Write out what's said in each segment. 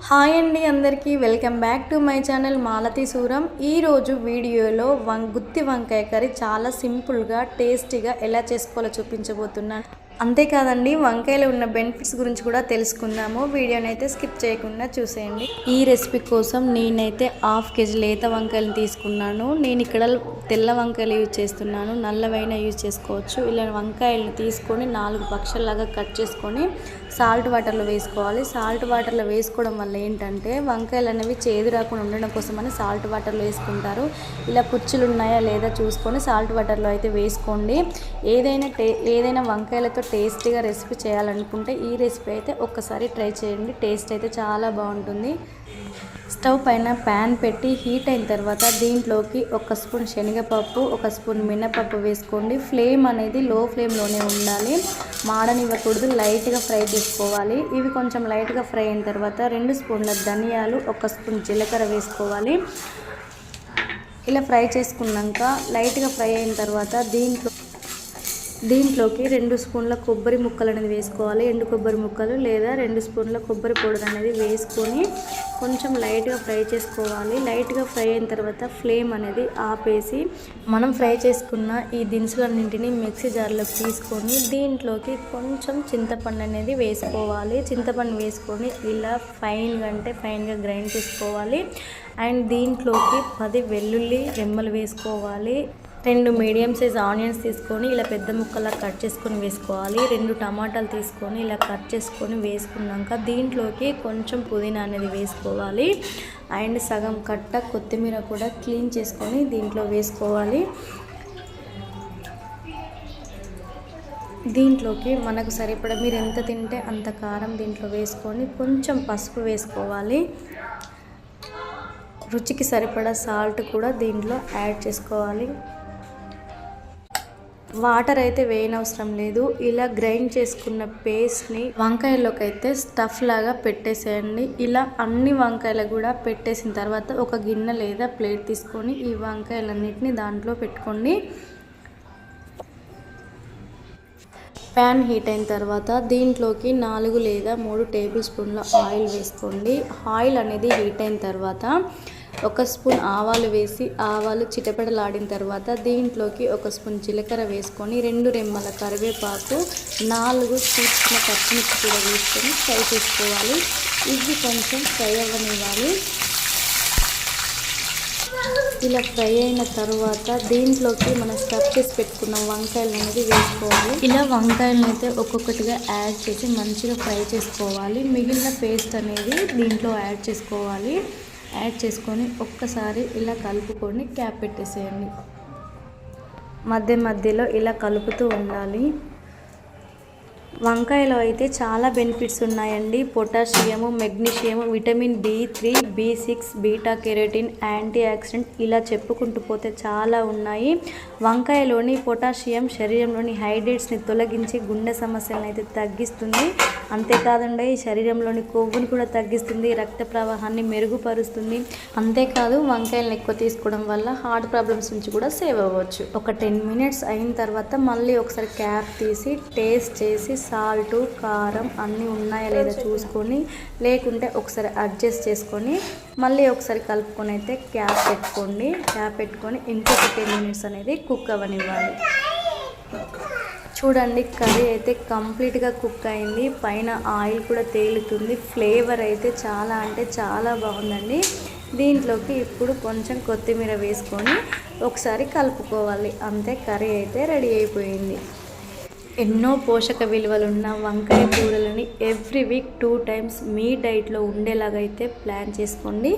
Hi అండి అందరికీ welcome back to my channel Malathi Suram. ఈరోజు వీడియోలో గుత్తి వంకాయ కర్రీ చాలా సింపుల్గా టేస్టీగా ఎలా చేసుకోవాలో చూపించబోతున్నాను. అంతేకాదండి, వంకాయలో ఉన్న బెనిఫిట్స్ గురించి కూడా తెలుసుకుందాము. వీడియోని అయితే స్కిప్ చేయకుండా చూసేయండి. ఈ రెసిపీ కోసం నేనైతే 1/2 kg లేత వంకాయలు తీసుకున్నాను. నేను ఇక్కడ తెల్ల వంకాయలు యూజ్ చేస్తున్నాను, నల్లవైనా యూజ్ చేసుకోవచ్చు. ఇలా వంకాయలను తీసుకొని 4 పక్షాల్లాగా కట్ చేసుకొని సాల్ట్ వాటర్లో వేసుకోవాలి. సాల్ట్ వాటర్లో వేసుకోవడం వల్ల ఏంటంటే వంకాయలు అనేవి చేదు రాకుండా ఉండడం కోసమని సాల్ట్ వాటర్లో వేసుకుంటారు. ఇలా పుచ్చులు ఉన్నాయా లేదా చూసుకొని సాల్ట్ వాటర్లో అయితే వేసుకోండి. ఏదైనా వంకాయలతో టేస్టీగా రెసిపీ చేయాలనుకుంటే ఈ రెసిపీ అయితే ఒక్కసారి ట్రై చేయండి. టేస్ట్ అయితే చాలా బాగుంటుంది. స్టవ్ పైన ప్యాన్ పెట్టి హీట్ అయిన తర్వాత దీంట్లోకి 1 స్పూన్ శనగపప్పు, 1 స్పూన్ మినపప్పు వేసుకోండి. ఫ్లేమ్ అనేది లో ఫ్లేమ్లోనే ఉండాలి, మాడనివ్వకూడదు. లైట్గా ఫ్రై చేసుకోవాలి. ఇవి కొంచెం లైట్గా ఫ్రై అయిన తర్వాత 2 స్పూన్ల ధనియాలు, 1 స్పూన్ జీలకర్ర వేసుకోవాలి. ఇలా ఫ్రై చేసుకున్నాక లైట్గా ఫ్రై అయిన తర్వాత దీంట్లోకి 2 స్పూన్ల కొబ్బరి ముక్కలు అనేది వేసుకోవాలి. ఎండు కొబ్బరి ముక్కలు లేదా 2 స్పూన్ల కొబ్బరి పౌడర్ అనేది వేసుకొని కొంచెం లైట్గా ఫ్రై చేసుకోవాలి. లైట్గా ఫ్రై అయిన తర్వాత ఫ్లేమ్ అనేది ఆపేసి మనం ఫ్రై చేసుకున్న ఈ దినుసులన్నింటినీ మిక్సీ జార్లోకి తీసుకొని దీంట్లోకి కొంచెం చింతపండు అనేది వేసుకోవాలి. చింతపండు వేసుకొని ఇలా ఫైన్గా గ్రైండ్ చేసుకోవాలి. అండ్ దీంట్లోకి 10 వెల్లుల్లి రెమ్మలు వేసుకోవాలి. 2 మీడియం సైజ్ ఆనియన్స్ తీసుకొని ఇలా పెద్ద ముక్కలా కట్ చేసుకొని వేసుకోవాలి. 2 టమాటాలు తీసుకొని ఇలా కట్ చేసుకొని వేసుకున్నాక దీంట్లోకి కొంచెం పుదీనా అనేది వేసుకోవాలి. అండ్ సగం కట్ట కొత్తిమీర కూడా క్లీన్ చేసుకొని దీంట్లో వేసుకోవాలి. దీంట్లోకి మనకు సరిపడా మీరు ఎంత తింటే అంత కారం దీంట్లో వేసుకొని కొంచెం పసుపు వేసుకోవాలి. రుచికి సరిపడా సాల్ట్ కూడా దీంట్లో యాడ్ చేసుకోవాలి. వాటర్ అయితే వేయనవసరం లేదు. ఇలా గ్రైండ్ చేసుకున్న పేస్ట్ని వంకాయల్లోకి అయితే స్టఫ్ లాగా పెట్టేసేయండి. ఇలా అన్ని వంకాయలు కూడా పెట్టేసిన తర్వాత ఒక గిన్నె లేదా ప్లేట్ తీసుకొని ఈ వంకాయలన్నిటిని దాంట్లో పెట్టుకోండి. ప్యాన్ హీట్ అయిన తర్వాత దీంట్లోకి 4 లేదా 3 టేబుల్ స్పూన్ల ఆయిల్ వేసుకోండి. ఆయిల్ అనేది హీట్ అయిన తర్వాత 1 స్పూన్ ఆవాలు వేసి ఆవాలు చిటపటలాడిన తర్వాత దీంట్లోకి 1 స్పూన్ జీలకర్ర వేసుకొని 2 రెమ్మల కరివేపాకు, 4 చీల్చిన పచ్చిమిర్చి కూడా వేసుకొని ఫ్రై చేసుకోవాలి. ఇది కొంచెం ఫ్రై అవ్వనివ్వాలి. ఇలా ఫ్రై అయిన తర్వాత దీంట్లోకి మనం స్టఫ్ చేసి పెట్టుకున్న వంకాయలు అనేది వేసుకోవాలి. ఇలా వంకాయలను అయితే ఒక్కొక్కటిగా యాడ్ చేసి మంచిగా ఫ్రై చేసుకోవాలి. మిగిలిన పేస్ట్ అనేది దీంట్లో యాడ్ చేసుకోవాలి. యాడ్ చేసుకొని ఒక్కసారి ఇలా కలుపుకొని క్యాప్ పెట్టేసేయండి. మధ్యలో ఇలా కలుపుతూ ఉండాలి. వంకాయలో అయితే చాలా బెనిఫిట్స్ ఉన్నాయండి. Potassium, magnesium, vitamin B3, B6, beta carotene, anti oxidant ఇలా చెప్పుకుంటూ పోతే చాలా ఉన్నాయి. వంకాయలోని పొటాషియం శరీరంలోని హైడ్రేట్స్ని తొలగించి గుండె సమస్యలను అయితే తగ్గిస్తుంది. అంతేకాదండి, శరీరంలోని కొవ్వుని కూడా తగ్గిస్తుంది, రక్త ప్రవాహాన్ని మెరుగుపరుస్తుంది. అంతేకాదు, వంకాయలను ఎక్కువ తీసుకోవడం వల్ల హార్ట్ ప్రాబ్లమ్స్ నుంచి కూడా సేవ్ అవ్వచ్చు. ఒక 10 మినిట్స్ అయిన తర్వాత మళ్ళీ ఒకసారి క్యాప్ తీసి టేస్ట్ చేసి సాల్ట్, కారం అన్నీ ఉన్నాయా లేదా చూసుకొని, లేకుంటే ఒకసారి అడ్జస్ట్ చేసుకొని మళ్ళీ ఒకసారి కలుపుకొని అయితే క్యాప్ పెట్టుకోండి. క్యాప్ పెట్టుకొని ఇంకొక 10 మినిట్స్ అనేది కుక్ అవ్వనివ్వాలి. చూడండి, కర్రీ అయితే కంప్లీట్గా కుక్ అయింది. పైన ఆయిల్ కూడా తేలుతుంది. ఫ్లేవర్ అయితే చాలా అంటే చాలా బాగుందండి. దీంట్లోకి ఇప్పుడు కొంచెం కొత్తిమీర వేసుకొని ఒకసారి కలుపుకోవాలి. అంతే, కర్రీ అయితే రెడీ అయిపోయింది. ఎన్నో పోషక విలువలున్న వంకాయ కూరలని ఎవ్రీ వీక్ 2 టైమ్స్ మీ డైట్లో ఉండేలాగా అయితే ప్లాన్ చేసుకోండి.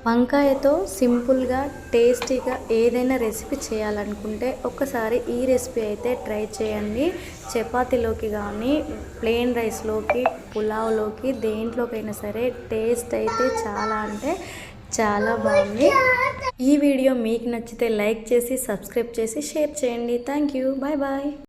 వంకాయతో సింపుల్గా టేస్టీగా ఏదైనా రెసిపీ చేయాలనుకుంటే ఒక్కసారి ఈ రెసిపీ అయితే ట్రై చేయండి. చపాతీలోకి కానీ, ప్లెయిన్ రైస్లోకి, పులావ్లోకి, దేంట్లోకైనా సరే టేస్ట్ అయితే చాలా అంటే చాలా బాగుంది. ఈ వీడియో మీకు నచ్చితే లైక్ చేసి, సబ్స్క్రైబ్ చేసి, షేర్ చేయండి. Thank you. Bye bye.